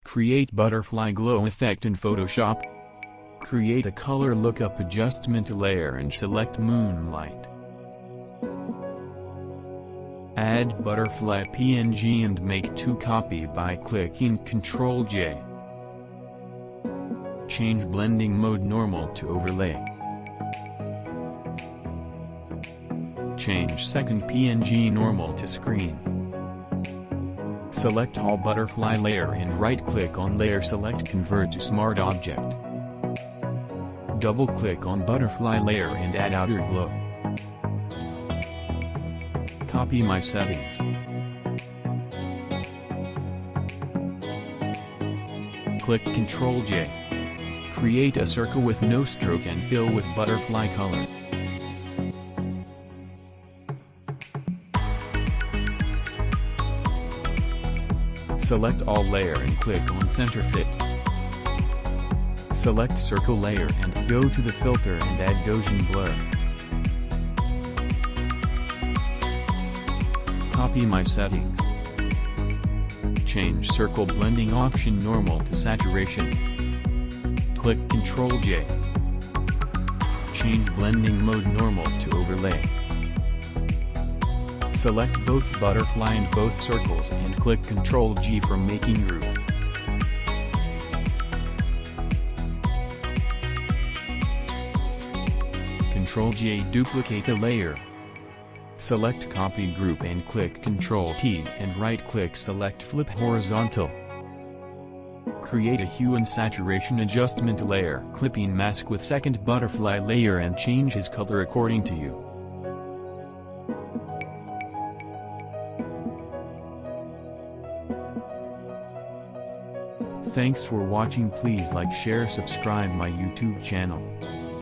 Create butterfly glow effect in Photoshop. Create a color lookup adjustment layer and select Moonlight. Add butterfly PNG and make to copy by clicking Ctrl+J. Change blending mode normal to overlay. Change second PNG normal to screen. Select all butterfly layer and right-click on layer, select Convert to Smart Object. Double-click on butterfly layer and add outer glow. Copy my settings. Click Ctrl+J. Create a circle with no stroke and fill with butterfly color. Select all layer and click on Center Fit. Select circle layer and go to the filter and add Gaussian blur. Copy my settings. Change circle blending option normal to saturation. Click Ctrl+J. Change blending mode normal to overlay. Select both butterfly and both circles and click Ctrl+G from making group. Ctrl+J duplicate a layer. Select copy group and click Ctrl+T and right-click select flip horizontal. Create a hue and saturation adjustment layer. Clipping mask with second butterfly layer and change his color according to you. Thanks for watching. Please like, share, subscribe my YouTube channel.